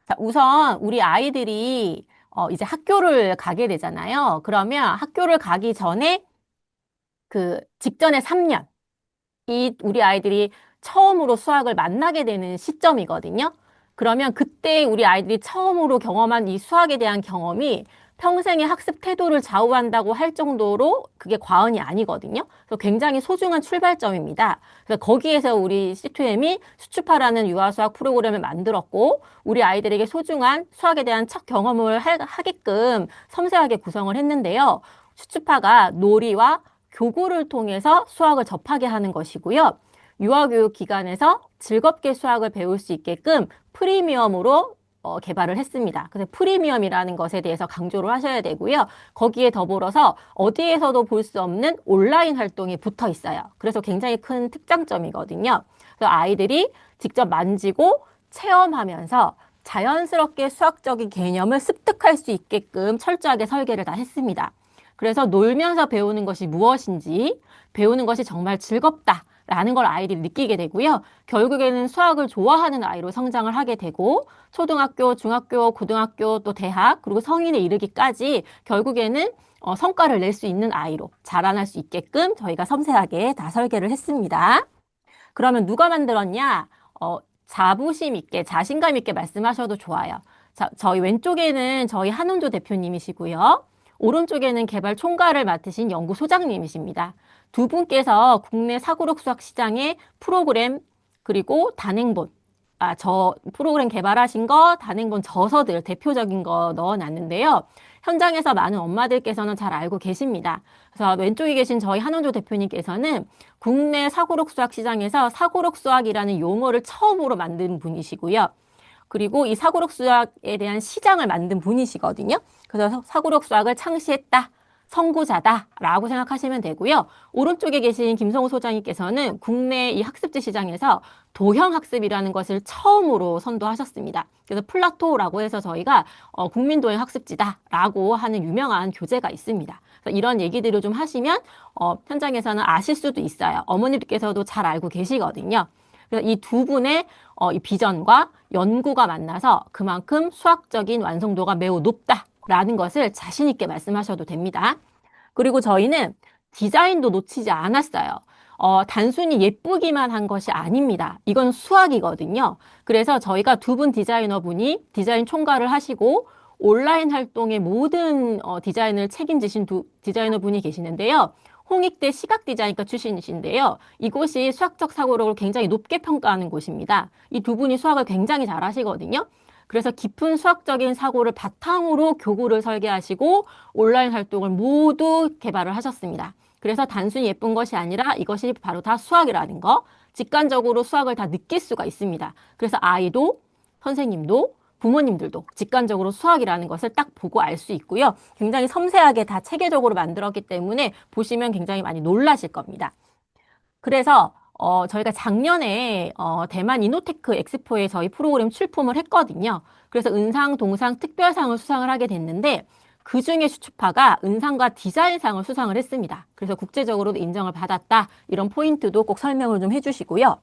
자, 우선 우리 아이들이 이제 학교를 가게 되잖아요. 그러면 학교를 가기 전에 그 직전에 3년, 이 우리 아이들이 처음으로 수학을 만나게 되는 시점이거든요. 그러면 그때 우리 아이들이 처음으로 경험한 이 수학에 대한 경험이 평생의 학습 태도를 좌우한다고 할 정도로 그게 과언이 아니거든요. 그래서 굉장히 소중한 출발점입니다. 그래서 거기에서 우리 C2M이 수추파라는 유아수학 프로그램을 만들었고, 우리 아이들에게 소중한 수학에 대한 첫 경험을 하게끔 섬세하게 구성을 했는데요. 수추파가 놀이와 교구를 통해서 수학을 접하게 하는 것이고요. 유아교육 기관에서 즐겁게 수학을 배울 수 있게끔 프리미엄으로 개발을 했습니다. 그래서 프리미엄이라는 것에 대해서 강조를 하셔야 되고요. 거기에 더불어서 어디에서도 볼 수 없는 온라인 활동이 붙어 있어요. 그래서 굉장히 큰 특장점이거든요. 그래서 아이들이 직접 만지고 체험하면서 자연스럽게 수학적인 개념을 습득할 수 있게끔 철저하게 설계를 다 했습니다. 그래서 놀면서 배우는 것이 무엇인지, 배우는 것이 정말 즐겁다라는 걸 아이들이 느끼게 되고요. 결국에는 수학을 좋아하는 아이로 성장을 하게 되고, 초등학교, 중학교, 고등학교, 또 대학, 그리고 성인에 이르기까지 결국에는 성과를 낼 수 있는 아이로 자라날 수 있게끔 저희가 섬세하게 다 설계를 했습니다. 그러면 누가 만들었냐? 자부심 있게, 자신감 있게 말씀하셔도 좋아요. 자, 저희 왼쪽에는 저희 한은조 대표님이시고요. 오른쪽에는 개발 총괄을 맡으신 연구소장님이십니다. 두 분께서 국내 사고력 수학 시장의 프로그램 그리고 단행본, 저 프로그램 개발하신 거, 단행본 저서들 대표적인 거 넣어놨는데요. 현장에서 많은 엄마들께서는 잘 알고 계십니다. 그래서 왼쪽에 계신 저희 한원조 대표님께서는 국내 사고력 수학 시장에서 사고력 수학이라는 용어를 처음으로 만든 분이시고요. 그리고 이 사고력 수학에 대한 시장을 만든 분이시거든요. 그래서 사고력 수학을 창시했다. 선구자다라고 생각하시면 되고요. 오른쪽에 계신 김성우 소장님께서는 국내 이 학습지 시장에서 도형 학습이라는 것을 처음으로 선도하셨습니다. 그래서 플라토라고 해서 저희가 국민도형 학습지다라고 하는 유명한 교재가 있습니다. 그래서 이런 얘기들을 좀 하시면 현장에서는 아실 수도 있어요. 어머니께서도 잘 알고 계시거든요. 그래서 이 두 분의 이 비전과 연구가 만나서 그만큼 수학적인 완성도가 매우 높다라는 것을 자신 있게 말씀하셔도 됩니다. 그리고 저희는 디자인도 놓치지 않았어요. 단순히 예쁘기만 한 것이 아닙니다. 이건 수학이거든요. 그래서 저희가 두 분 디자이너분이 디자인 총괄을 하시고 온라인 활동의 모든 디자인을 책임지신 두 디자이너분이 계시는데요. 홍익대 시각디자인과 출신이신데요. 이곳이 수학적 사고력을 굉장히 높게 평가하는 곳입니다. 이 두 분이 수학을 굉장히 잘 하시거든요. 그래서 깊은 수학적인 사고를 바탕으로 교구를 설계하시고 온라인 활동을 모두 개발을 하셨습니다. 그래서 단순히 예쁜 것이 아니라 이것이 바로 다 수학이라는 거, 직관적으로 수학을 다 느낄 수가 있습니다. 그래서 아이도, 선생님도, 부모님들도 직관적으로 수학이라는 것을 딱 보고 알 수 있고요. 굉장히 섬세하게 다 체계적으로 만들었기 때문에 보시면 굉장히 많이 놀라실 겁니다. 그래서 저희가 작년에 대만 이노테크 엑스포에 저희 프로그램 출품을 했거든요. 그래서 은상, 동상, 특별상을 수상을 하게 됐는데 그중에 슈츠파가 은상과 디자인상을 수상을 했습니다. 그래서 국제적으로도 인정을 받았다. 이런 포인트도 꼭 설명을 좀 해주시고요.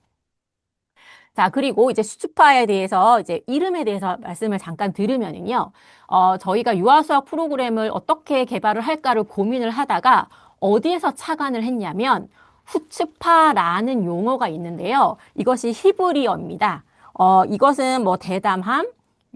자, 그리고 이제 슈츠파에 대해서 이제 이름에 대해서 말씀을 잠깐 들으면은요. 저희가 유아수학 프로그램을 어떻게 개발을 할까를 고민을 하다가 어디에서 착안을 했냐면 후츠파라는 용어가 있는데요. 이것이 히브리어입니다. 이것은 뭐 대담함,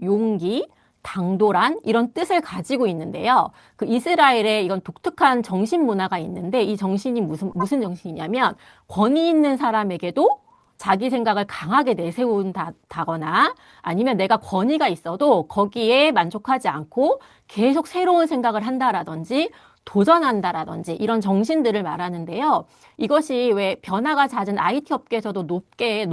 용기, 당돌한 이런 뜻을 가지고 있는데요. 그 이스라엘에 이건 독특한 정신 문화가 있는데 이 정신이 무슨 정신이냐면 권위 있는 사람에게도 자기 생각을 강하게 내세운다거나 아니면 내가 권위가 있어도 거기에 만족하지 않고 계속 새로운 생각을 한다라든지 도전한다라든지 이런 정신들을 말하는데요. 이것이 왜 변화가 잦은 IT 업계에서도 높게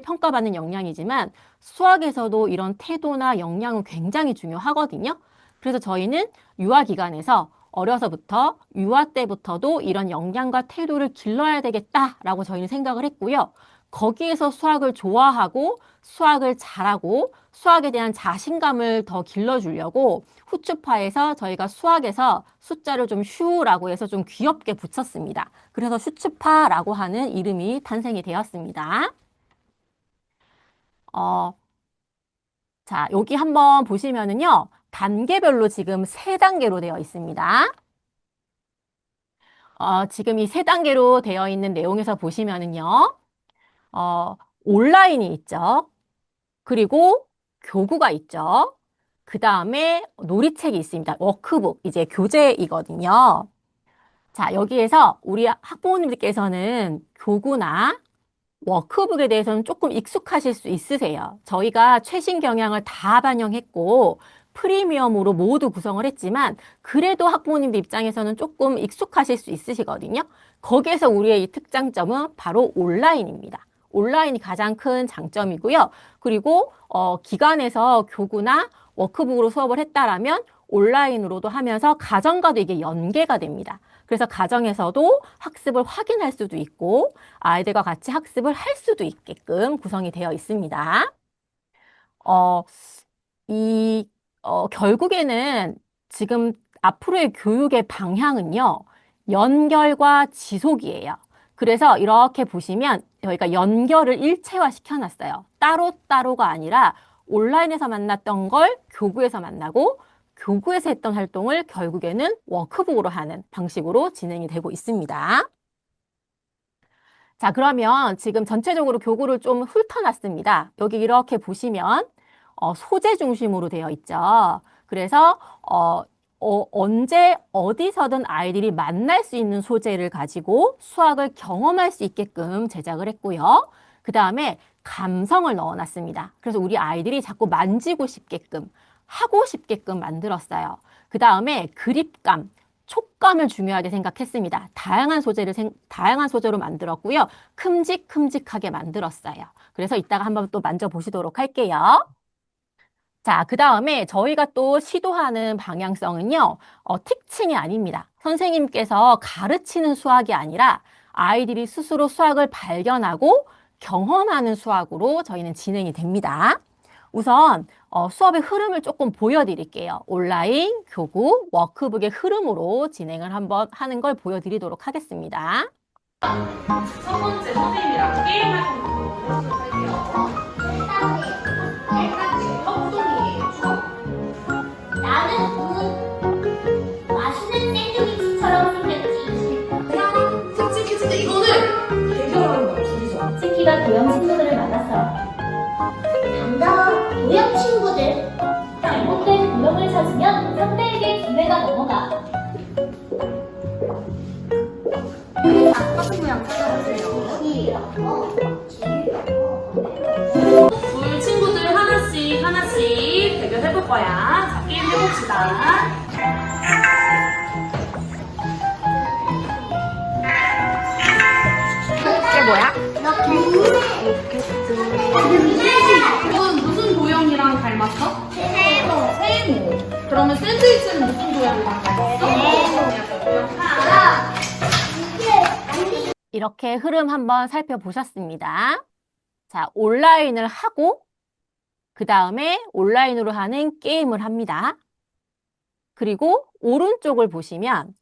평가받는 역량이지만 수학에서도 이런 태도나 역량은 굉장히 중요하거든요. 그래서 저희는 유아기관에서 어려서부터 유아 때부터도 이런 역량과 태도를 길러야 되겠다라고 저희는 생각을 했고요. 거기에서 수학을 좋아하고 수학을 잘하고 수학에 대한 자신감을 더 길러주려고 후츠파에서 저희가 수학에서 숫자를 좀 슈라고 해서 좀 귀엽게 붙였습니다. 그래서 슈츠파라고 하는 이름이 탄생이 되었습니다. 어, 자, 여기 한번 보시면은요, 단계별로 지금 세 단계로 되어 있습니다. 지금 이 세 단계로 되어 있는 내용에서 보시면은요, 어, 온라인이 있죠. 그리고 교구가 있죠. 그 다음에 놀이책이 있습니다. 워크북, 이제 교재이거든요. 자, 여기에서 우리 학부모님들께서는 교구나 워크북에 대해서는 조금 익숙하실 수 있으세요. 저희가 최신 경향을 다 반영했고 프리미엄으로 모두 구성을 했지만 그래도 학부모님들 입장에서는 조금 익숙하실 수 있으시거든요. 거기에서 우리의 이 특장점은 바로 온라인입니다. 온라인이 가장 큰 장점이고요. 그리고 기관에서 교구나 워크북으로 수업을 했다라면 온라인으로도 하면서 가정과도 이게 연계가 됩니다. 그래서 가정에서도 학습을 확인할 수도 있고 아이들과 같이 학습을 할 수도 있게끔 구성이 되어 있습니다. 어, 결국에는 지금 앞으로의 교육의 방향은요, 연결과 지속이에요. 그래서 이렇게 보시면 저희가 연결을 일체화 시켜놨어요. 따로따로가 아니라 온라인에서 만났던 걸 교구에서 만나고 교구에서 했던 활동을 결국에는 워크북으로 하는 방식으로 진행이 되고 있습니다. 자, 그러면 지금 전체적으로 교구를 좀 훑어놨습니다. 여기 이렇게 보시면 소재 중심으로 되어 있죠. 그래서 언제 어디서든 아이들이 만날 수 있는 소재를 가지고 수학을 경험할 수 있게끔 제작을 했고요. 그 다음에 감성을 넣어놨습니다. 그래서 우리 아이들이 자꾸 만지고 싶게끔 하고 싶게끔 만들었어요. 그 다음에 그립감, 촉감을 중요하게 생각했습니다. 다양한 소재로 만들었고요. 큼직큼직하게 만들었어요. 그래서 이따가 한번 또 만져보시도록 할게요. 자, 그 다음에 저희가 또 시도하는 방향성은요, 티칭이 아닙니다. 선생님께서 가르치는 수학이 아니라 아이들이 스스로 수학을 발견하고 경험하는 수학으로 저희는 진행이 됩니다. 우선 수업의 흐름을 조금 보여드릴게요. 온라인, 교구, 워크북의 흐름으로 진행을 한번 하는 걸 보여드리도록 하겠습니다. 첫 번째 선생님이랑 게임할 수 할게요. 나는 맛있는 샌드위치처럼 생겼지. 솔직히 진짜 이거는 대결하는 거야, 둘이서. 치키가 도형 친구들을 만났어요. 반가워, 도형 친구들. 잘못된 도형을 찾으면 상대에게 기회가 넘어가. 똑같은 모양 찾아보세요. 둘 친구들 하나씩 대결해볼 거야. 자, 게임 해봅시다. 이게 뭐야? 이건 무슨 도형이랑 닮았어? 세모. 그러면 샌드위치는 무슨 도형이랑 닮았어? 도형 하나. 이렇게 흐름 한번 살펴보셨습니다. 자, 온라인을 하고 그 다음에 온라인으로 하는 게임을 합니다. 그리고 오른쪽을 보시면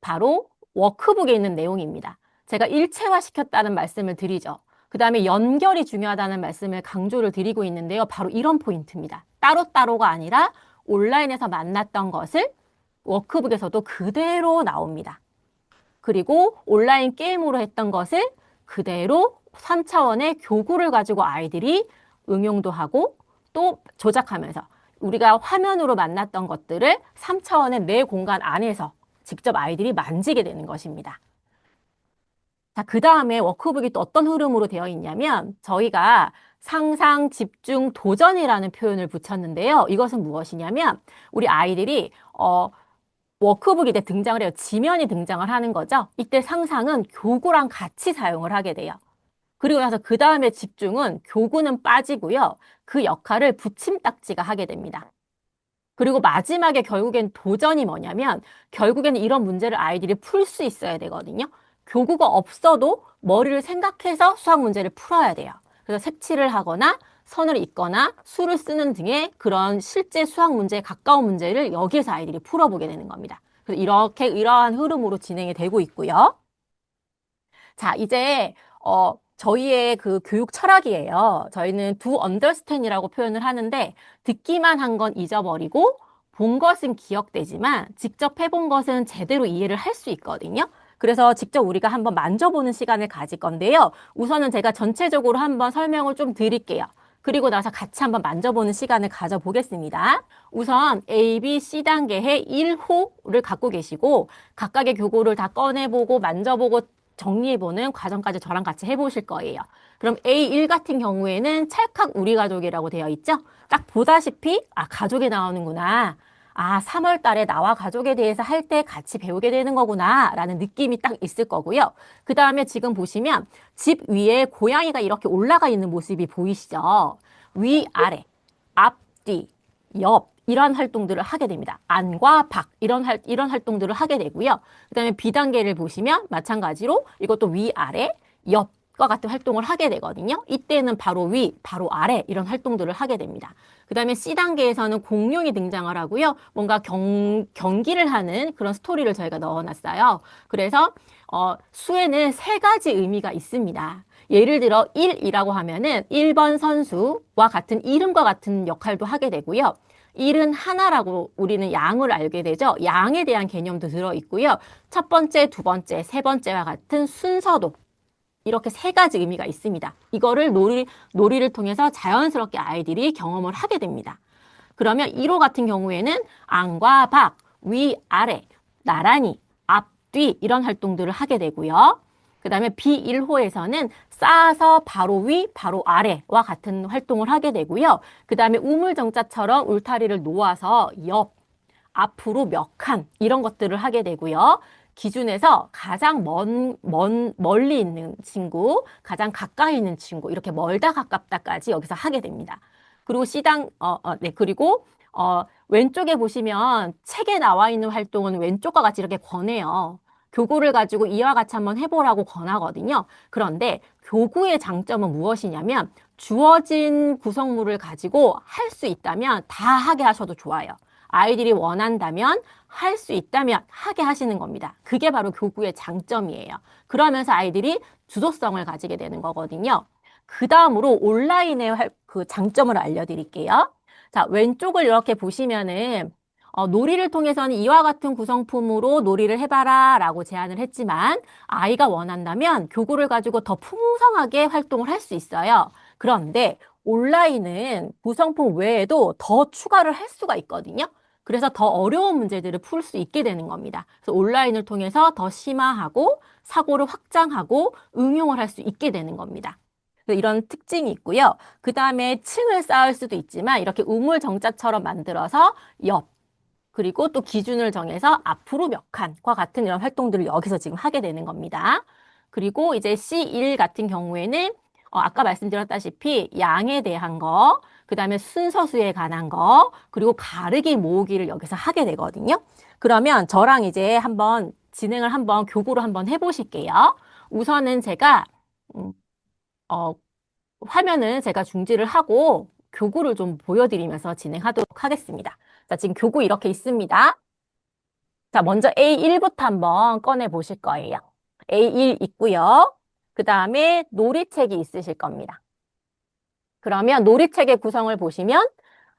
바로 워크북에 있는 내용입니다. 제가 일체화 시켰다는 말씀을 드리죠. 그 다음에 연결이 중요하다는 말씀을 강조를 드리고 있는데요. 바로 이런 포인트입니다. 따로따로가 아니라 온라인에서 만났던 것을 워크북에서도 그대로 나옵니다. 그리고 온라인 게임으로 했던 것을 그대로 3차원의 교구를 가지고 아이들이 응용도 하고 또 조작하면서 우리가 화면으로 만났던 것들을 3차원의 내 공간 안에서 직접 아이들이 만지게 되는 것입니다. 자, 그 다음에 워크북이 또 어떤 흐름으로 되어 있냐면 저희가 상상, 집중, 도전이라는 표현을 붙였는데요. 이것은 무엇이냐면 우리 아이들이 워크북이 이때 등장을 해요. 지면이 등장을 하는 거죠. 이때 상상은 교구랑 같이 사용을 하게 돼요. 그리고 나서 그 다음에 집중은 교구는 빠지고요. 그 역할을 붙임딱지가 하게 됩니다. 그리고 마지막에 결국엔 도전이 뭐냐면 결국에는 이런 문제를 아이들이 풀 수 있어야 되거든요. 교구가 없어도 머리를 생각해서 수학 문제를 풀어야 돼요. 그래서 색칠을 하거나 선을 잇거나 수를 쓰는 등의 그런 실제 수학 문제에 가까운 문제를 여기에서 아이들이 풀어보게 되는 겁니다. 그래서 이러한 흐름으로 진행이 되고 있고요. 자, 이제 저희의 그 교육 철학이에요. 저희는 do understand이라고 표현을 하는데 듣기만 한 건 잊어버리고 본 것은 기억되지만 직접 해본 것은 제대로 이해를 할 수 있거든요. 그래서 직접 우리가 한번 만져보는 시간을 가질 건데요. 우선은 제가 전체적으로 한번 설명을 좀 드릴게요. 그리고 나서 같이 한번 만져보는 시간을 가져보겠습니다. 우선 A, B, C 단계의 1호를 갖고 계시고 각각의 교구를 다 꺼내보고 만져보고 정리해보는 과정까지 저랑 같이 해보실 거예요. 그럼 A1 같은 경우에는 찰칵 우리 가족이라고 되어 있죠? 딱 보다시피 가족이 나오는구나. 3월 달에 나와 가족에 대해서 할 때 같이 배우게 되는 거구나 라는 느낌이 딱 있을 거고요. 그 다음에 지금 보시면 집 위에 고양이가 이렇게 올라가 있는 모습이 보이시죠? 위, 아래, 앞, 뒤, 옆 이런 활동들을 하게 됩니다. 안과 밖 이런 활동들을 하게 되고요. 그 다음에 B단계를 보시면 마찬가지로 이것도 위, 아래, 옆과 같은 활동을 하게 되거든요. 이때는 바로 위, 바로 아래 이런 활동들을 하게 됩니다. 그 다음에 C단계에서는 공룡이 등장을 하고요. 뭔가 경기를 하는 그런 스토리를 저희가 넣어놨어요. 그래서 수에는 3가지 의미가 있습니다. 예를 들어 1이라고 하면은 1번 선수와 같은 이름과 같은 역할도 하게 되고요. 1은 하나라고 우리는 양을 알게 되죠. 양에 대한 개념도 들어있고요. 첫 번째, 두 번째, 세 번째와 같은 순서도 이렇게 3가지 의미가 있습니다. 이거를 놀이를 통해서 자연스럽게 아이들이 경험을 하게 됩니다. 그러면 1호 같은 경우에는 안과 밖, 위, 아래, 나란히, 앞, 뒤 이런 활동들을 하게 되고요. 그 다음에 B1호에서는 쌓아서 바로 위, 바로 아래와 같은 활동을 하게 되고요. 그 다음에 우물정자처럼 울타리를 놓아서 옆, 앞으로 몇 칸 이런 것들을 하게 되고요. 기준에서 가장 멀리 있는 친구, 가장 가까이 있는 친구, 이렇게 멀다 가깝다까지 여기서 하게 됩니다. 그리고 그리고 왼쪽에 보시면 책에 나와 있는 활동은 왼쪽과 같이 이렇게 권해요. 교구를 가지고 이와 같이 한번 해보라고 권하거든요. 그런데 교구의 장점은 무엇이냐면 주어진 구성물을 가지고 할 수 있다면 다 하게 하셔도 좋아요. 아이들이 원한다면 할 수 있다면 하게 하시는 겁니다. 그게 바로 교구의 장점이에요. 그러면서 아이들이 주도성을 가지게 되는 거거든요. 그 다음으로 온라인의 그 장점을 알려드릴게요. 자, 왼쪽을 이렇게 보시면은 놀이를 통해서는 이와 같은 구성품으로 놀이를 해봐라 라고 제안을 했지만 아이가 원한다면 교구를 가지고 더 풍성하게 활동을 할 수 있어요. 그런데 온라인은 구성품 외에도 더 추가를 할 수가 있거든요. 그래서 더 어려운 문제들을 풀 수 있게 되는 겁니다. 그래서 온라인을 통해서 더 심화하고 사고를 확장하고 응용을 할 수 있게 되는 겁니다. 그래서 이런 특징이 있고요. 그 다음에 층을 쌓을 수도 있지만 이렇게 우물정자처럼 만들어서 옆, 그리고 또 기준을 정해서 앞으로 몇 칸과 같은 이런 활동들을 여기서 지금 하게 되는 겁니다. 그리고 이제 C1 같은 경우에는 아까 말씀드렸다시피 양에 대한 거, 그 다음에 순서수에 관한 거, 그리고 가르기 모으기를 여기서 하게 되거든요. 그러면 저랑 이제 한번 진행을 한번 교구로 한번 해보실게요. 우선은 제가 어, 화면은 제가 중지를 하고 교구를 좀 보여드리면서 진행하도록 하겠습니다. 자, 지금 교구 이렇게 있습니다. 자, 먼저 A1부터 한번 꺼내 보실 거예요. A1 있고요. 그 다음에 놀이책이 있으실 겁니다. 그러면 놀이책의 구성을 보시면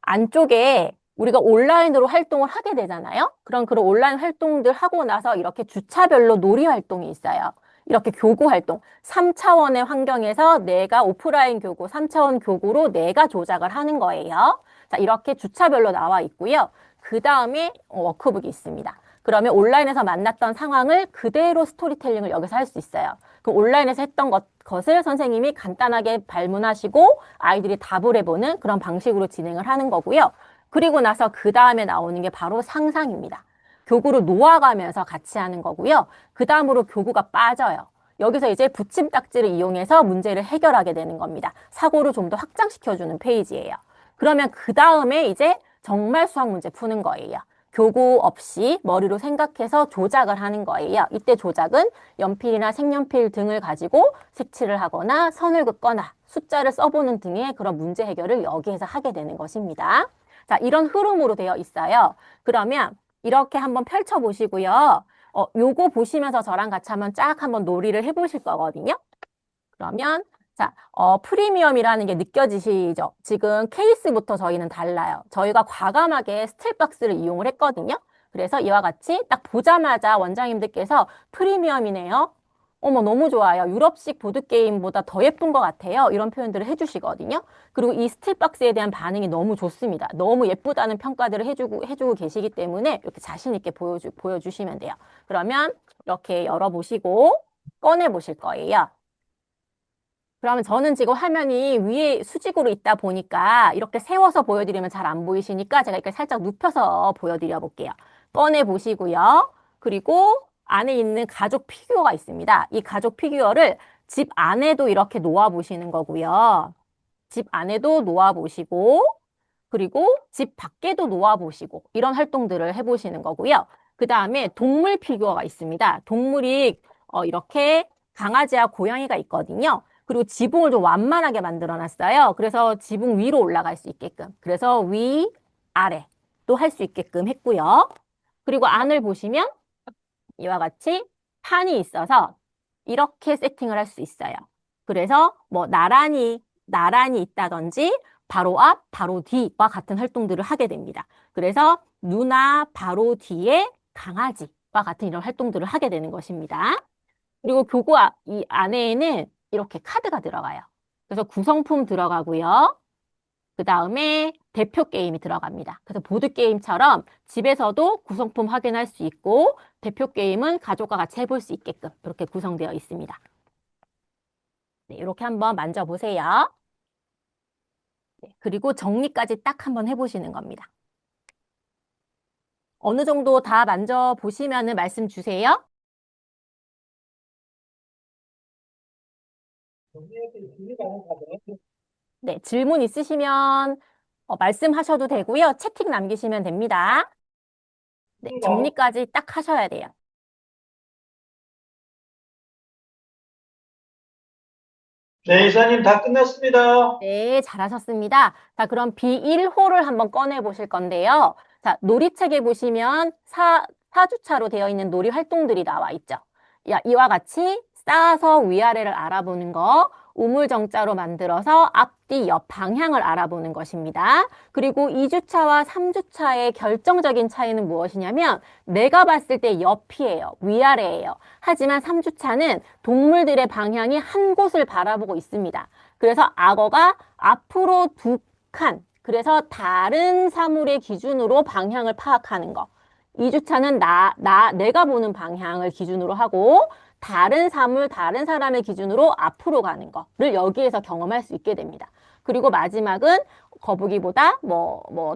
안쪽에 우리가 온라인으로 활동을 하게 되잖아요. 그런 온라인 활동들 하고 나서 이렇게 주차별로 놀이 활동이 있어요. 이렇게 교구 활동, 3차원의 환경에서 내가 오프라인 교구, 3차원 교구로 내가 조작을 하는 거예요. 자, 이렇게 주차별로 나와 있고요. 그 다음에 워크북이 있습니다. 그러면 온라인에서 만났던 상황을 그대로 스토리텔링을 여기서 할 수 있어요. 그 온라인에서 했던 것을 선생님이 간단하게 발문하시고 아이들이 답을 해보는 그런 방식으로 진행을 하는 거고요. 그리고 나서 그 다음에 나오는 게 바로 상상입니다. 교구를 놓아가면서 같이 하는 거고요. 그 다음으로 교구가 빠져요. 여기서 이제 붙임딱지를 이용해서 문제를 해결하게 되는 겁니다. 사고를 좀 더 확장시켜주는 페이지예요. 그러면 그 다음에 이제 정말 수학 문제 푸는 거예요. 교구 없이 머리로 생각해서 조작을 하는 거예요. 이때 조작은 연필이나 색연필 등을 가지고 색칠을 하거나 선을 긋거나 숫자를 써보는 등의 그런 문제 해결을 여기에서 하게 되는 것입니다. 자, 이런 흐름으로 되어 있어요. 그러면 이렇게 한번 펼쳐보시고요. 요거 보시면서 저랑 같이 한번 쫙 한번 놀이를 해보실 거거든요. 그러면 자, 프리미엄이라는 게 느껴지시죠? 지금 케이스부터 저희는 달라요. 저희가 과감하게 스틸박스를 이용을 했거든요. 그래서 이와 같이 딱 보자마자 원장님들께서 프리미엄이네요. 어머, 너무 좋아요. 유럽식 보드게임보다 더 예쁜 것 같아요. 이런 표현들을 해주시거든요. 그리고 이 스틸박스에 대한 반응이 너무 좋습니다. 너무 예쁘다는 평가들을 해주고 계시기 때문에 이렇게 자신 있게 보여주시면 돼요. 그러면 이렇게 열어보시고 꺼내보실 거예요. 그러면 저는 지금 화면이 위에 수직으로 있다 보니까 이렇게 세워서 보여드리면 잘 안 보이시니까 제가 이렇게 살짝 눕혀서 보여드려 볼게요. 꺼내 보시고요. 그리고 안에 있는 가족 피규어가 있습니다. 이 가족 피규어를 집 안에도 이렇게 놓아 보시는 거고요. 집 안에도 놓아 보시고 그리고 집 밖에도 놓아 보시고 이런 활동들을 해 보시는 거고요. 그 다음에 동물 피규어가 있습니다. 동물이 이렇게 강아지와 고양이가 있거든요. 그리고 지붕을 좀 완만하게 만들어 놨어요. 그래서 지붕 위로 올라갈 수 있게끔. 그래서 위, 아래 또 할 수 있게끔 했고요. 그리고 안을 보시면 이와 같이 판이 있어서 이렇게 세팅을 할 수 있어요. 그래서 뭐 나란히 있다든지 바로 앞, 바로 뒤와 같은 활동들을 하게 됩니다. 그래서 누나 바로 뒤에 강아지와 같은 이런 활동들을 하게 되는 것입니다. 그리고 이 안에는 이렇게 카드가 들어가요. 그래서 구성품 들어가고요. 그 다음에 대표 게임이 들어갑니다. 그래서 보드게임처럼 집에서도 구성품 확인할 수 있고 대표 게임은 가족과 같이 해볼 수 있게끔 이렇게 구성되어 있습니다. 네, 이렇게 한번 만져보세요. 네, 그리고 정리까지 딱 한번 해보시는 겁니다. 어느 정도 다 만져보시면 말씀 주세요. 네, 질문 있으시면 말씀하셔도 되고요. 채팅 남기시면 됩니다. 네, 정리까지 딱 하셔야 돼요. 네, 이사님 다 끝났습니다. 네, 잘하셨습니다. 자, 그럼 B1호를 한번 꺼내 보실 건데요. 자, 놀이책에 보시면 사주차로 되어 있는 놀이 활동들이 나와 있죠. 이와 같이 쌓아서 위아래를 알아보는 거, 우물정자로 만들어서 앞뒤, 옆 방향을 알아보는 것입니다. 그리고 2주차와 3주차의 결정적인 차이는 무엇이냐면 내가 봤을 때 옆이에요. 위아래예요. 하지만 3주차는 동물들의 방향이 한 곳을 바라보고 있습니다. 그래서 악어가 앞으로 두 칸, 그래서 다른 사물의 기준으로 방향을 파악하는 거. 2주차는 내가 보는 방향을 기준으로 하고 다른 사물, 다른 사람의 기준으로 앞으로 가는 거를 여기에서 경험할 수 있게 됩니다. 그리고 마지막은 거북이보다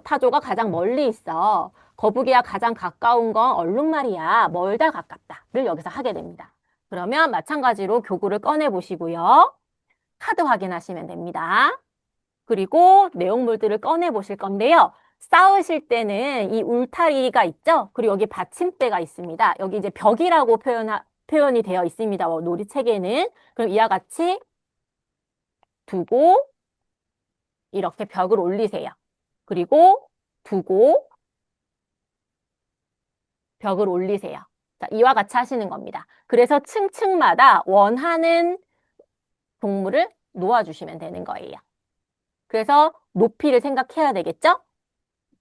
타조가 가장 멀리 있어. 거북이와 가장 가까운 건 얼룩말이야. 멀다 가깝다를 여기서 하게 됩니다. 그러면 마찬가지로 교구를 꺼내 보시고요. 카드 확인하시면 됩니다. 그리고 내용물들을 꺼내 보실 건데요. 쌓으실 때는 이 울타리가 있죠? 그리고 여기 받침대가 있습니다. 여기 이제 벽이라고 표현이 되어 있습니다. 놀이책에는. 그럼 이와 같이 두고 이렇게 벽을 올리세요. 그리고 두고 벽을 올리세요. 자, 이와 같이 하시는 겁니다. 그래서 층층마다 원하는 동물을 놓아주시면 되는 거예요. 그래서 높이를 생각해야 되겠죠?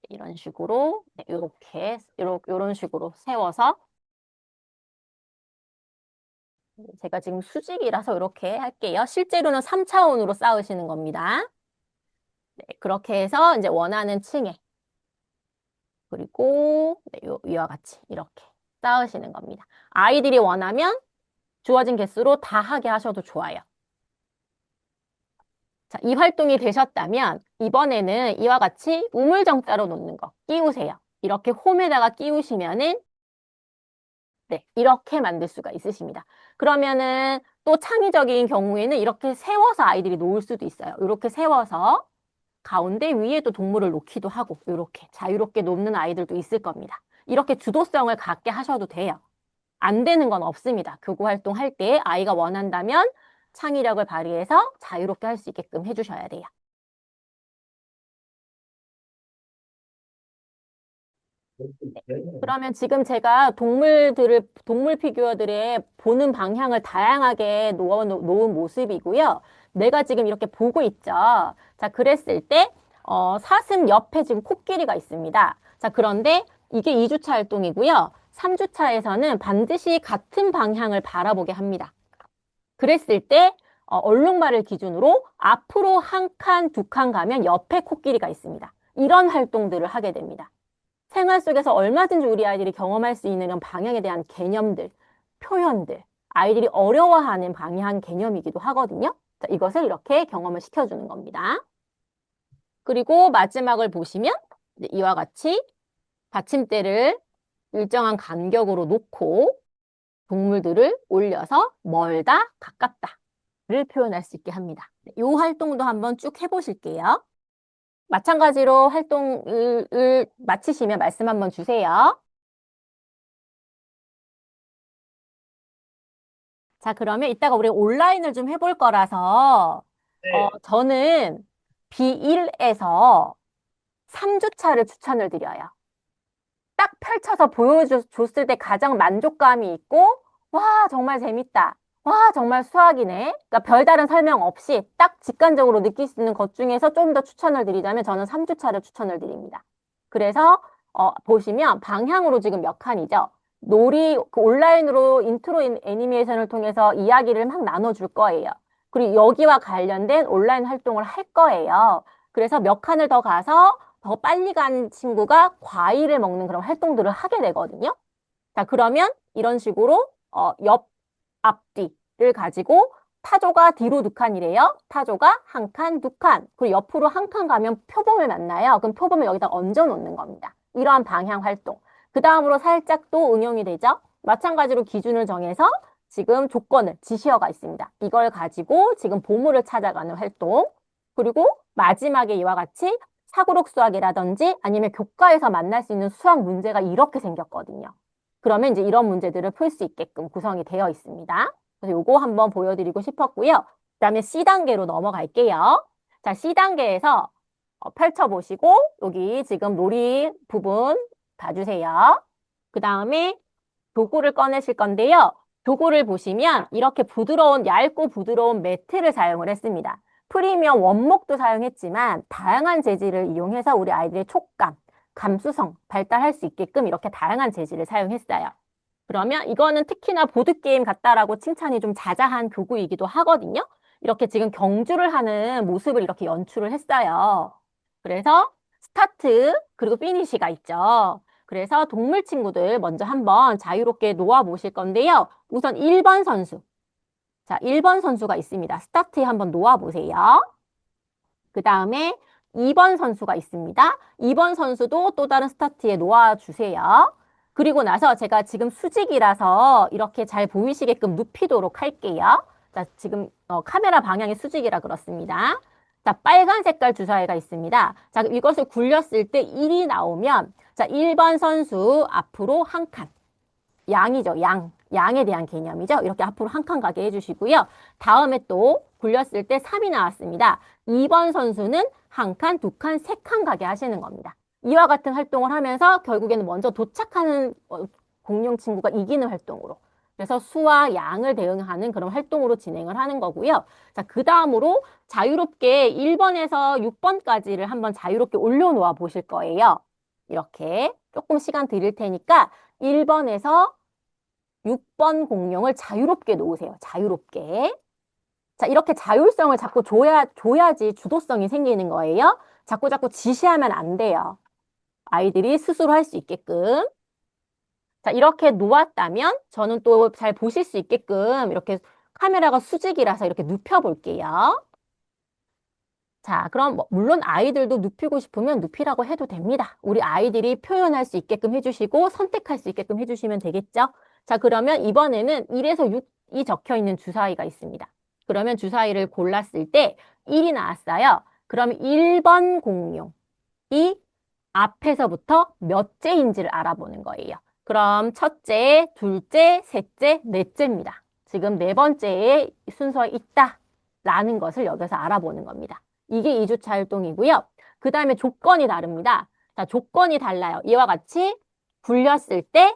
이런 식으로, 네, 이런 식으로 세워서 제가 지금 수직이라서 이렇게 할게요. 실제로는 3차원으로 쌓으시는 겁니다. 네, 그렇게 해서 이제 원하는 층에 그리고 네, 이와 같이 이렇게 쌓으시는 겁니다. 아이들이 원하면 주어진 개수로 다 하게 하셔도 좋아요. 자, 이 활동이 되셨다면 이번에는 이와 같이 우물정자로 놓는 거 끼우세요. 이렇게 홈에다가 끼우시면은 네, 이렇게 만들 수가 있으십니다. 그러면은 또 창의적인 경우에는 이렇게 세워서 아이들이 놓을 수도 있어요. 이렇게 세워서 가운데 위에도 동물을 놓기도 하고 이렇게 자유롭게 놓는 아이들도 있을 겁니다. 이렇게 주도성을 갖게 하셔도 돼요. 안 되는 건 없습니다. 교구 활동할 때 아이가 원한다면 창의력을 발휘해서 자유롭게 할 수 있게끔 해주셔야 돼요. 그러면 지금 제가 동물 피규어들의 보는 방향을 다양하게 놓은 모습이고요. 내가 지금 이렇게 보고 있죠. 자, 그랬을 때, 사슴 옆에 지금 코끼리가 있습니다. 자, 그런데 이게 2주차 활동이고요. 3주차에서는 반드시 같은 방향을 바라보게 합니다. 그랬을 때, 얼룩말을 기준으로 앞으로 한 칸, 두 칸 가면 옆에 코끼리가 있습니다. 이런 활동들을 하게 됩니다. 생활 속에서 얼마든지 우리 아이들이 경험할 수 있는 이런 방향에 대한 개념들, 표현들, 아이들이 어려워하는 방향 개념이기도 하거든요. 자, 이것을 이렇게 경험을 시켜주는 겁니다. 그리고 마지막을 보시면 이와 같이 받침대를 일정한 간격으로 놓고 동물들을 올려서 멀다, 가깝다를 표현할 수 있게 합니다. 이 활동도 한번 쭉 해보실게요. 마찬가지로 활동을 마치시면 말씀 한번 주세요. 자, 그러면 이따가 우리 온라인을 좀 해볼 거라서, 네. 저는 B1에서 3주차를 추천을 드려요. 딱 펼쳐서 보여줬을 때 가장 만족감이 있고, 와, 정말 재밌다. 와, 정말 수학이네. 그러니까 별다른 설명 없이 딱 직관적으로 느낄 수 있는 것 중에서 좀 더 추천을 드리자면 저는 3주차를 추천을 드립니다. 그래서, 보시면 방향으로 지금 몇 칸이죠? 그 온라인으로 인트로 애니메이션을 통해서 이야기를 막 나눠줄 거예요. 그리고 여기와 관련된 온라인 활동을 할 거예요. 그래서 몇 칸을 더 가서 더 빨리 간 친구가 과일을 먹는 그런 활동들을 하게 되거든요. 자, 그러면 이런 식으로 옆, 앞뒤를 가지고 타조가 뒤로 두 칸이래요. 타조가 한 칸, 두 칸. 그리고 옆으로 한 칸 가면 표범을 만나요. 그럼 표범을 여기다 얹어 놓는 겁니다. 이러한 방향 활동. 그 다음으로 살짝 또 응용이 되죠. 마찬가지로 기준을 정해서 지금 조건을, 지시어가 있습니다. 이걸 가지고 지금 보물을 찾아가는 활동. 그리고 마지막에 이와 같이 사고록 수학이라든지 아니면 교과에서 만날 수 있는 수학 문제가 이렇게 생겼거든요. 그러면 이제 이런 문제들을 풀 수 있게끔 구성이 되어 있습니다. 그래서 요거 한번 보여드리고 싶었고요. 그다음에 C단계로 넘어갈게요. 자, C단계에서 펼쳐보시고 여기 지금 놀이 부분 봐주세요. 그 다음에 도구를 꺼내실 건데요. 도구를 보시면 이렇게 얇고 부드러운 매트를 사용을 했습니다. 프리미엄 원목도 사용했지만 다양한 재질을 이용해서 우리 아이들의 촉감, 감수성 발달할 수 있게끔 이렇게 다양한 재질을 사용했어요. 그러면 이거는 특히나 보드게임 같다라고 칭찬이 좀 자자한 교구이기도 하거든요. 이렇게 지금 경주를 하는 모습을 이렇게 연출을 했어요. 그래서 스타트 그리고 피니시가 있죠. 그래서 동물 친구들 먼저 한번 자유롭게 놓아 보실 건데요. 우선 1번 선수. 자, 1번 선수가 있습니다. 스타트에 한번 놓아 보세요. 그 다음에 2번 선수가 있습니다. 2번 선수도 또 다른 스타트에 놓아 주세요. 그리고 나서 제가 지금 수직이라서 이렇게 잘 보이시게끔 눕히도록 할게요. 자, 지금 카메라 방향이 수직이라 그렇습니다. 자, 빨간 색깔 주사위가 있습니다. 자, 이것을 굴렸을 때 1이 나오면 자, 1번 선수 앞으로 한 칸. 양이죠, 양. 양에 대한 개념이죠. 이렇게 앞으로 한 칸 가게 해주시고요. 다음에 또 굴렸을 때 3이 나왔습니다. 2번 선수는 한 칸, 두 칸, 세 칸 가게 하시는 겁니다. 이와 같은 활동을 하면서 결국에는 먼저 도착하는 공룡 친구가 이기는 활동으로. 그래서 수와 양을 대응하는 그런 활동으로 진행을 하는 거고요. 자, 그 다음으로 자유롭게 1번에서 6번까지를 한번 자유롭게 올려놓아 보실 거예요. 이렇게 조금 시간 드릴 테니까 1번에서 6번 공룡을 자유롭게 놓으세요. 자유롭게. 자, 이렇게 자율성을 자꾸 줘야지 주도성이 생기는 거예요. 자꾸 지시하면 안 돼요. 아이들이 스스로 할 수 있게끔. 자, 이렇게 놓았다면 저는 또 잘 보실 수 있게끔 이렇게 카메라가 수직이라서 이렇게 눕혀볼게요. 자, 그럼 물론 아이들도 눕히고 싶으면 눕히라고 해도 됩니다. 우리 아이들이 표현할 수 있게끔 해주시고 선택할 수 있게끔 해주시면 되겠죠? 자, 그러면 이번에는 1에서 6이 적혀 있는 주사위가 있습니다. 그러면 주사위를 골랐을 때 1이 나왔어요. 그럼 1번 공룡이 앞에서부터 몇째인지를 알아보는 거예요. 그럼 첫째, 둘째, 셋째, 넷째입니다. 지금 네 번째에 순서에 있다라는 것을 여기서 알아보는 겁니다. 이게 2주차 활동이고요. 그 다음에 조건이 다릅니다. 자, 조건이 달라요. 이와 같이 굴렸을 때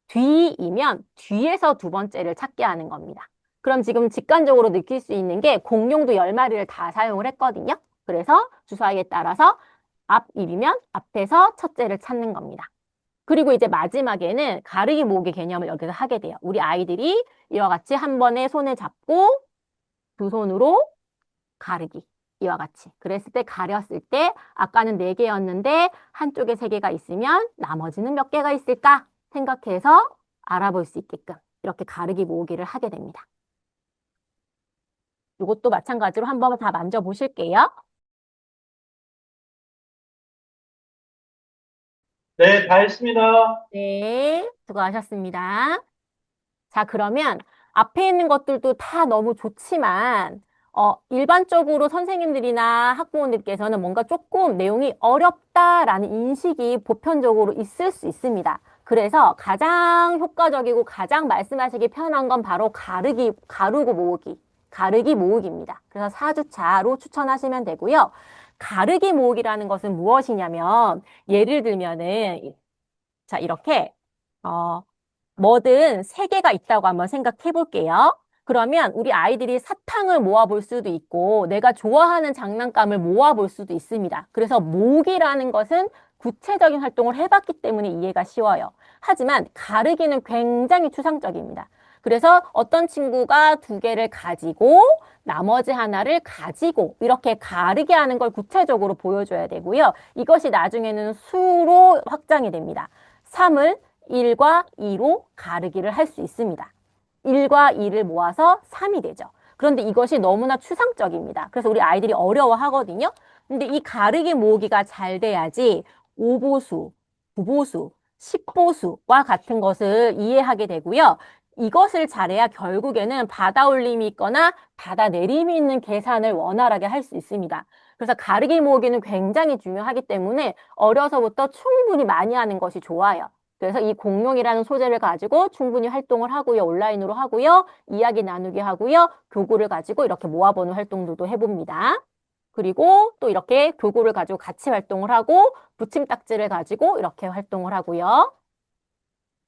뒤이면 뒤에서 두 번째를 찾게 하는 겁니다. 그럼 지금 직관적으로 느낄 수 있는 게 공룡도 10마리를 다 사용을 했거든요. 그래서 주사위에 따라서 앞 1이면 앞에서 첫째를 찾는 겁니다. 그리고 이제 마지막에는 가르기 모으기 개념을 여기서 하게 돼요. 우리 아이들이 이와 같이 한 번에 손을 잡고 두 손으로 가르기. 이와 같이. 그랬을 때 가렸을 때 아까는 4개였는데 한쪽에 3개가 있으면 나머지는 몇 개가 있을까 생각해서 알아볼 수 있게끔 이렇게 가르기 모으기를 하게 됩니다. 이것도 마찬가지로 한번 다 만져보실게요. 네, 다 했습니다. 네, 수고하셨습니다. 자, 그러면 앞에 있는 것들도 다 너무 좋지만, 일반적으로 선생님들이나 학부모님께서는 뭔가 조금 내용이 어렵다라는 인식이 보편적으로 있을 수 있습니다. 그래서 가장 효과적이고 가장 말씀하시기 편한 건 바로 가르기 모으기입니다. 그래서 4주차로 추천하시면 되고요. 가르기 모으기라는 것은 무엇이냐면, 예를 들면은, 자, 이렇게, 어, 뭐든 3개가 있다고 한번 생각해 볼게요. 그러면 우리 아이들이 사탕을 모아볼 수도 있고 내가 좋아하는 장난감을 모아볼 수도 있습니다. 그래서 모으기라는 것은 구체적인 활동을 해봤기 때문에 이해가 쉬워요. 하지만 가르기는 굉장히 추상적입니다. 그래서 어떤 친구가 2개를 가지고 나머지 하나를 가지고 이렇게 가르게 하는 걸 구체적으로 보여줘야 되고요. 이것이 나중에는 수로 확장이 됩니다. 3을 1과 2로 가르기를 할 수 있습니다. 1과 2를 모아서 3이 되죠. 그런데 이것이 너무나 추상적입니다. 그래서 우리 아이들이 어려워하거든요. 근데 이 가르기 모으기가 잘 돼야지 5보수, 9보수, 10보수와 같은 것을 이해하게 되고요. 이것을 잘해야 결국에는 받아올림이 있거나 받아내림이 있는 계산을 원활하게 할 수 있습니다. 그래서 가르기 모으기는 굉장히 중요하기 때문에 어려서부터 충분히 많이 하는 것이 좋아요. 그래서 이 공룡이라는 소재를 가지고 충분히 활동을 하고요. 온라인으로 하고요. 이야기 나누기 하고요. 교구를 가지고 이렇게 모아보는 활동들도 해봅니다. 그리고 또 이렇게 교구를 가지고 같이 활동을 하고 붙임딱지를 가지고 이렇게 활동을 하고요.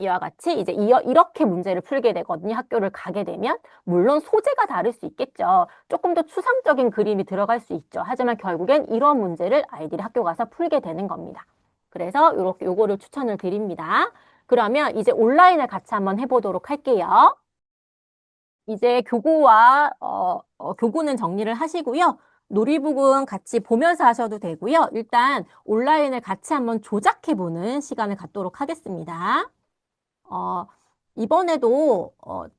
이와 같이 이제 이렇게 문제를 풀게 되거든요. 학교를 가게 되면. 물론 소재가 다를 수 있겠죠. 조금 더 추상적인 그림이 들어갈 수 있죠. 하지만 결국엔 이런 문제를 아이들이 학교 가서 풀게 되는 겁니다. 그래서 요거를 추천을 드립니다. 그러면 이제 온라인을 같이 한번 해보도록 할게요. 이제 교구는 정리를 하시고요. 놀이북은 같이 보면서 하셔도 되고요. 일단 온라인을 같이 한번 조작해보는 시간을 갖도록 하겠습니다. 어, 이번에도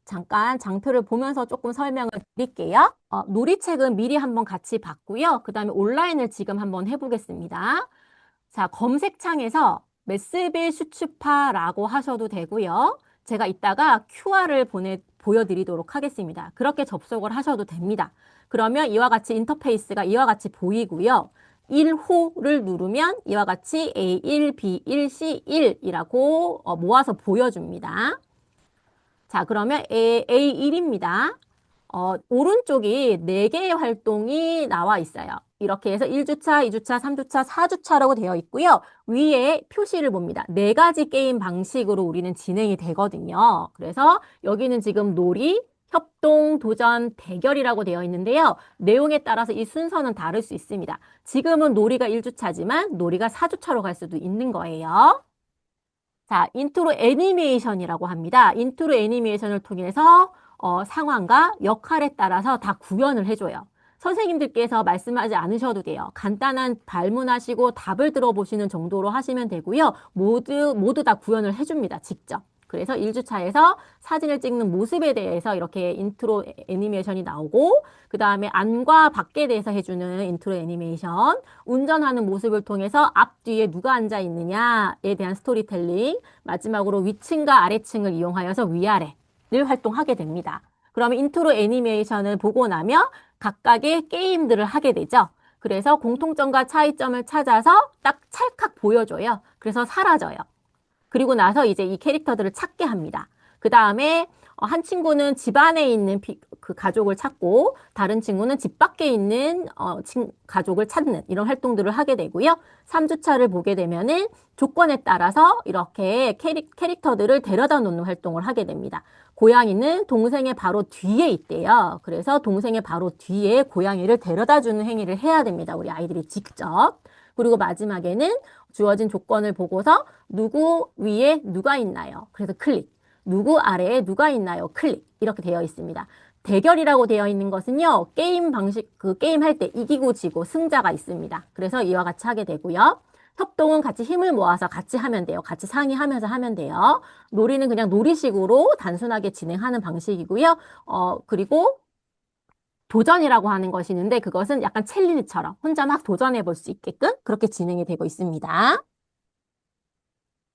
잠깐 장표를 보면서 조금 설명을 드릴게요. 놀이책은 미리 한번 같이 봤고요. 그 다음에 온라인을 지금 한번 해보겠습니다. 자, 검색창에서 메스빌 슈츠파라고 하셔도 되고요. 제가 이따가 QR을 보여드리도록 하겠습니다. 그렇게 접속을 하셔도 됩니다. 그러면 이와 같이 인터페이스가 이와 같이 보이고요. 1호를 누르면 이와 같이 A1, B1, C1이라고 모아서 보여줍니다. 자, 그러면 A1입니다. 오른쪽이 4개의 활동이 나와 있어요. 이렇게 해서 1주차, 2주차, 3주차, 4주차라고 되어 있고요. 위에 표시를 봅니다. 4가지 게임 방식으로 우리는 진행이 되거든요. 그래서 여기는 지금 놀이, 협동, 도전, 대결이라고 되어 있는데요. 내용에 따라서 이 순서는 다를 수 있습니다. 지금은 놀이가 1주차지만 놀이가 4주차로 갈 수도 있는 거예요. 자, 인트로 애니메이션이라고 합니다. 인트로 애니메이션을 통해서 상황과 역할에 따라서 다 구현을 해줘요. 선생님들께서 말씀하지 않으셔도 돼요. 간단한 발문하시고 답을 들어보시는 정도로 하시면 되고요. 모두 다 구현을 해줍니다. 직접. 그래서 1주차에서 사진을 찍는 모습에 대해서 이렇게 인트로 애니메이션이 나오고 그 다음에 안과 밖에 대해서 해주는 인트로 애니메이션 운전하는 모습을 통해서 앞뒤에 누가 앉아 있느냐에 대한 스토리텔링 마지막으로 위층과 아래층을 이용하여서 위아래를 활동하게 됩니다. 그러면 인트로 애니메이션을 보고 나면 각각의 게임들을 하게 되죠. 그래서 공통점과 차이점을 찾아서 딱 찰칵 보여줘요. 그래서 사라져요. 그리고 나서 이제 이 캐릭터들을 찾게 합니다. 그 다음에 한 친구는 집 안에 있는 그 가족을 찾고 다른 친구는 집 밖에 있는 가족을 찾는 이런 활동들을 하게 되고요. 3주차를 보게 되면은 조건에 따라서 이렇게 캐릭터들을 데려다 놓는 활동을 하게 됩니다. 고양이는 동생의 바로 뒤에 있대요. 그래서 동생의 바로 뒤에 고양이를 데려다 주는 행위를 해야 됩니다. 우리 아이들이 직접. 그리고 마지막에는 주어진 조건을 보고서 누구 위에 누가 있나요? 그래서 클릭. 누구 아래에 누가 있나요? 클릭. 이렇게 되어 있습니다. 대결이라고 되어 있는 것은요, 게임 방식, 게임 할 때 이기고 지고 승자가 있습니다. 그래서 이와 같이 하게 되고요. 협동은 같이 힘을 모아서 같이 하면 돼요. 같이 상의하면서 하면 돼요. 놀이는 그냥 놀이식으로 단순하게 진행하는 방식이고요. 그리고 도전이라고 하는 것이 있는데 그것은 약간 챌린지처럼 혼자 막 도전해 볼 수 있게끔 그렇게 진행이 되고 있습니다.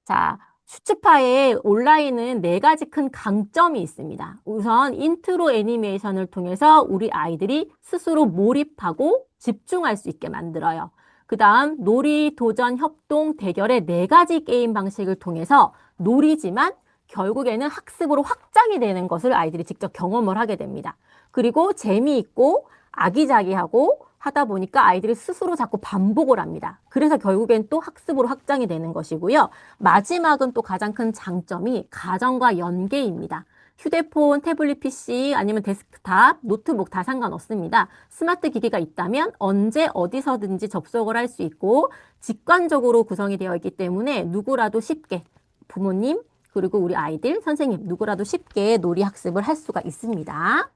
자, 슈츠파의 온라인은 4가지 큰 강점이 있습니다. 우선 인트로 애니메이션을 통해서 우리 아이들이 스스로 몰입하고 집중할 수 있게 만들어요. 그 다음 놀이, 도전, 협동, 대결의 4가지 게임 방식을 통해서 놀이지만 결국에는 학습으로 확장이 되는 것을 아이들이 직접 경험을 하게 됩니다. 그리고 재미있고 아기자기하고 하다 보니까 아이들이 스스로 자꾸 반복을 합니다. 그래서 결국엔 또 학습으로 확장이 되는 것이고요. 마지막은 또 가장 큰 장점이 가정과 연계입니다. 휴대폰, 태블릿 PC, 아니면 데스크탑, 노트북 다 상관없습니다. 스마트 기기가 있다면 언제 어디서든지 접속을 할 수 있고 직관적으로 구성이 되어 있기 때문에 누구라도 쉽게 부모님, 그리고 우리 아이들, 선생님 누구라도 쉽게 놀이 학습을 할 수가 있습니다.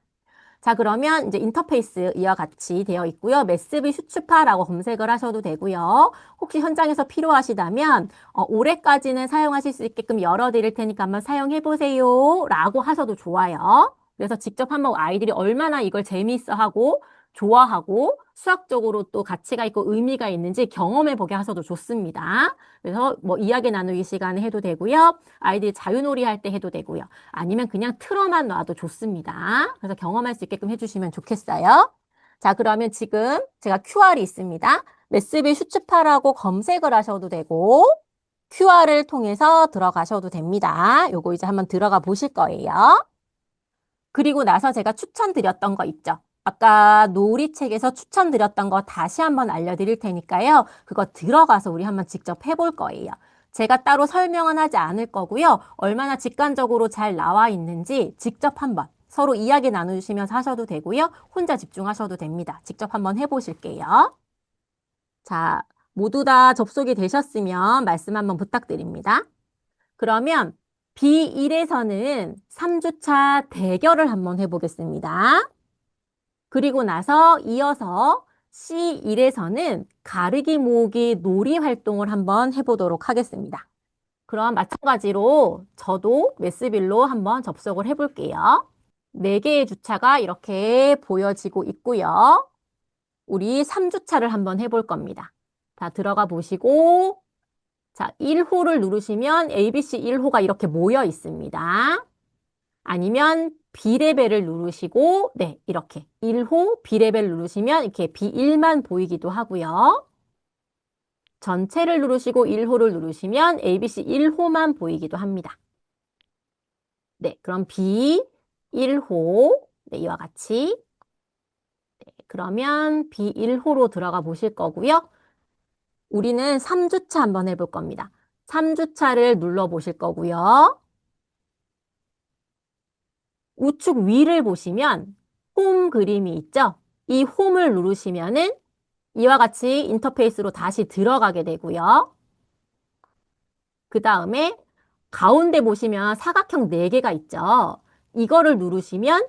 자, 그러면 이제 인터페이스 이와 같이 되어 있고요. 메스비 슈츠파라고 검색을 하셔도 되고요. 혹시 현장에서 필요하시다면 올해까지는 사용하실 수 있게끔 열어드릴 테니까 한번 사용해 보세요 라고 하셔도 좋아요. 그래서 직접 한번 아이들이 얼마나 이걸 재미있어하고 좋아하고 수학적으로 또 가치가 있고 의미가 있는지 경험해 보게 하셔도 좋습니다. 그래서 뭐 이야기 나누기 시간에 해도 되고요. 아이들이 자유놀이 할 때 해도 되고요. 아니면 그냥 틀어만 놔도 좋습니다. 그래서 경험할 수 있게끔 해주시면 좋겠어요. 자, 그러면 지금 제가 QR이 있습니다. 메스비 슈츠파라고 검색을 하셔도 되고 QR을 통해서 들어가셔도 됩니다. 요거 이제 한번 들어가 보실 거예요. 그리고 나서 제가 추천드렸던 거 있죠. 아까 놀이책에서 추천드렸던 거 다시 한번 알려드릴 테니까요. 그거 들어가서 우리 한번 직접 해볼 거예요. 제가 따로 설명은 하지 않을 거고요. 얼마나 직관적으로 잘 나와 있는지 직접 한번 서로 이야기 나누시면서 하셔도 되고요. 혼자 집중하셔도 됩니다. 직접 한번 해보실게요. 자, 모두 다 접속이 되셨으면 말씀 한번 부탁드립니다. 그러면 B1에서는 3주차 대결을 한번 해보겠습니다. 그리고 나서 이어서 C1에서는 가르기 모으기 놀이 활동을 한번 해보도록 하겠습니다. 그럼 마찬가지로 저도 메스빌로 한번 접속을 해볼게요. 4개의 주차가 이렇게 보여지고 있고요. 우리 3주차를 한번 해볼 겁니다. 자, 들어가 보시고 자, 1호를 누르시면 ABC 1호가 이렇게 모여 있습니다. 아니면 B레벨을 누르시고 네, 이렇게 1호 B레벨 누르시면 이렇게 B1만 보이기도 하고요. 전체를 누르시고 1호를 누르시면 ABC 1호만 보이기도 합니다. 네, 그럼 B1호 네, 이와 같이 네, 그러면 B1호로 들어가 보실 거고요. 우리는 3주차 한번 해볼 겁니다. 3주차를 눌러 보실 거고요. 우측 위를 보시면 홈 그림이 있죠? 이 홈을 누르시면은 이와 같이 인터페이스로 다시 들어가게 되고요. 그 다음에 가운데 보시면 사각형 4개가 있죠? 이거를 누르시면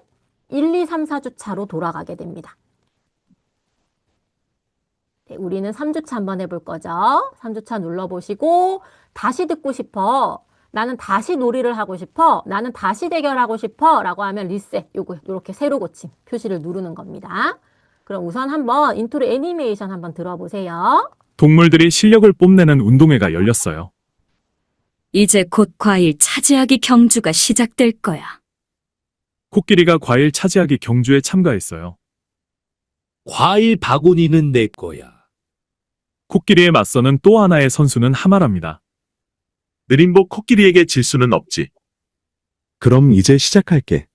1, 2, 3, 4주차로 돌아가게 됩니다. 네, 우리는 3주차 한번 해볼 거죠. 3주차 눌러보시고 다시 듣고 싶어. 나는 다시 놀이를 하고 싶어. 나는 다시 대결하고 싶어. 라고 하면 리셋, 요렇게 새로 고침 표시를 누르는 겁니다. 그럼 우선 한번 인트로 애니메이션 한번 들어보세요. 동물들이 실력을 뽐내는 운동회가 열렸어요. 이제 곧 과일 차지하기 경주가 시작될 거야. 코끼리가 과일 차지하기 경주에 참가했어요. 과일 바구니는 내 거야. 코끼리에 맞서는 또 하나의 선수는 하마랍니다. 느림보 코끼리에게 질 수는 없지. 그럼 이제 시작할게.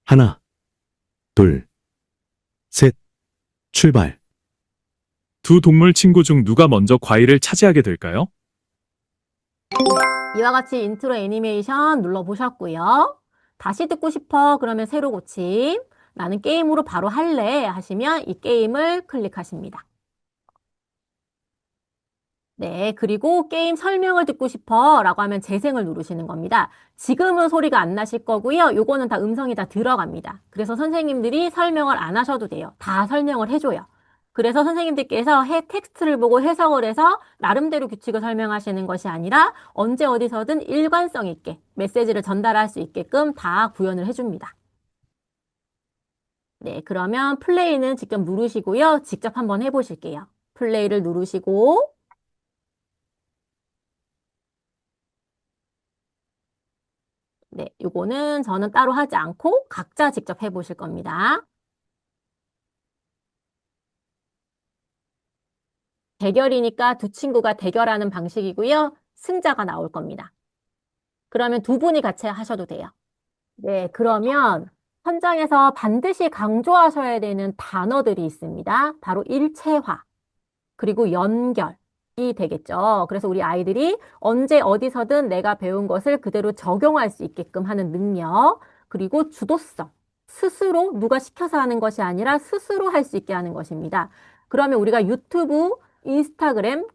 하나, 둘, 셋, 출발. 두 동물 친구 중 누가 먼저 과일을 차지하게 될까요? 이와 같이 인트로 애니메이션 눌러보셨고요. 다시 듣고 싶어 그러면 새로 고침. 나는 게임으로 바로 할래 하시면 이 게임을 클릭하십니다. 네, 그리고 게임 설명을 듣고 싶어 라고 하면 재생을 누르시는 겁니다. 지금은 소리가 안 나실 거고요. 요거는 다 음성이 다 들어갑니다. 그래서 선생님들이 설명을 안 하셔도 돼요. 다 설명을 해줘요. 그래서 선생님들께서 텍스트를 보고 해석을 해서 나름대로 규칙을 설명하시는 것이 아니라 언제 어디서든 일관성 있게 메시지를 전달할 수 있게끔 다 구현을 해줍니다. 네, 그러면 플레이는 직접 누르시고요. 직접 한번 해보실게요. 플레이를 누르시고 네, 요거는 저는 따로 하지 않고 각자 직접 해보실 겁니다. 대결이니까 두 친구가 대결하는 방식이고요. 승자가 나올 겁니다. 그러면 두 분이 같이 하셔도 돼요. 네, 그러면 현장에서 반드시 강조하셔야 되는 단어들이 있습니다. 바로 일체화, 그리고 연결이 되겠죠. 그래서 우리 아이들이 언제 어디서든 내가 배운 것을 그대로 적용할 수 있게끔 하는 능력, 그리고 주도성, 스스로 누가 시켜서 하는 것이 아니라 스스로 할 수 있게 하는 것입니다. 그러면 우리가 유튜브, 인스타그램,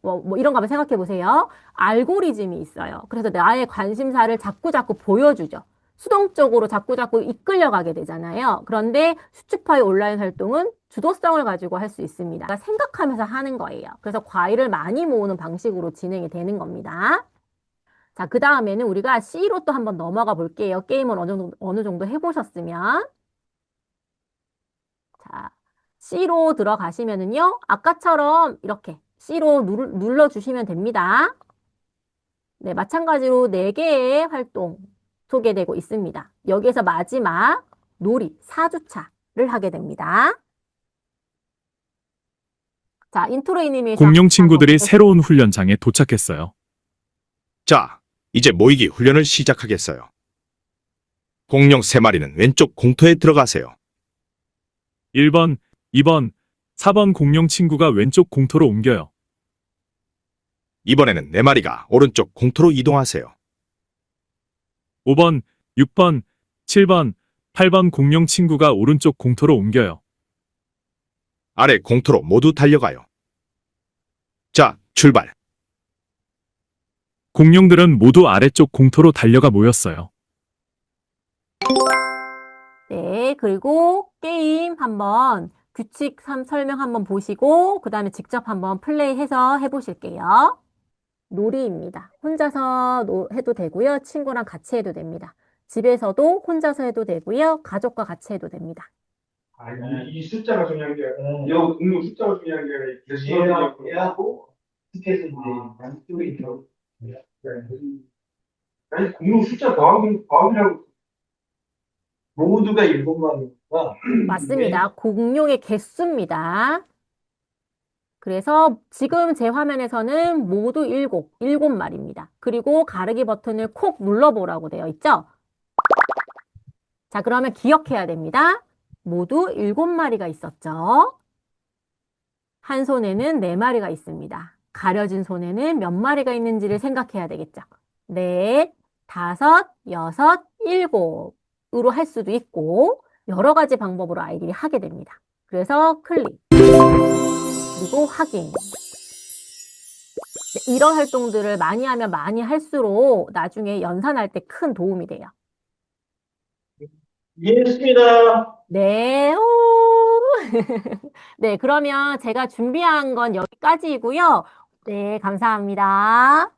뭐 이런 거 한번 생각해 보세요. 알고리즘이 있어요. 그래서 나의 관심사를 자꾸자꾸 보여주죠. 수동적으로 자꾸자꾸 이끌려가게 되잖아요. 그런데 수축파의 온라인 활동은 주도성을 가지고 할 수 있습니다. 그러니까 생각하면서 하는 거예요. 그래서 과일을 많이 모으는 방식으로 진행이 되는 겁니다. 자, 그 다음에는 우리가 C로 또 한번 넘어가 볼게요. 게임을 어느 정도 해보셨으면. 자, C로 들어가시면은요. 아까처럼 이렇게 C로 눌러주시면 됩니다. 네, 마찬가지로 4개의 활동 소개되고 있습니다. 여기에서 마지막 놀이 4주차를 하게 됩니다. 자, 인트로 애니메이션 공룡 친구들이 한번 새로운 훈련장에 도착했어요. 자, 이제 모이기 훈련을 시작하겠어요. 공룡 3마리는 왼쪽 공터에 들어가세요. 1번, 2번, 4번 공룡 친구가 왼쪽 공터로 옮겨요. 이번에는 4마리가 오른쪽 공터로 이동하세요. 5번, 6번, 7번, 8번 공룡 친구가 오른쪽 공터로 옮겨요. 아래 공터로 모두 달려가요. 자, 출발. 공룡들은 모두 아래쪽 공터로 달려가 모였어요. 네, 그리고 게임 한번 규칙 설명 한번 보시고 그 다음에 직접 한번 플레이해서 해보실게요. 놀이입니다. 혼자서 해도 되고요. 친구랑 같이 해도 됩니다. 집에서도 혼자서 해도 되고요. 가족과 같이 해도 됩니다. 이 숫자가 중요한 게 아니라, 여 공룡 숫자가 중요한 게 아니라, 얘하고 스케줄인데, 양쪽에 있죠. 아니, 공룡 숫자 더하기라고, 모두가 7마리니까. 맞습니다. 공룡의 개수입니다. 그래서 지금 제 화면에서는 모두 7마리입니다. 그리고 가르기 버튼을 콕 눌러보라고 되어 있죠? 자, 그러면 기억해야 됩니다. 모두 7마리가 있었죠? 한 손에는 4마리가 있습니다. 가려진 손에는 몇 마리가 있는지를 생각해야 되겠죠? 넷, 5, 6, 7으로 할 수도 있고 여러 가지 방법으로 아이들이 하게 됩니다. 그래서 클릭, 그리고 확인. 네, 이런 활동들을 많이 하면 많이 할수록 나중에 연산할 때 큰 도움이 돼요. 이해했습니다. 네, 오. 네, 그러면 제가 준비한 건 여기까지이고요. 네, 감사합니다.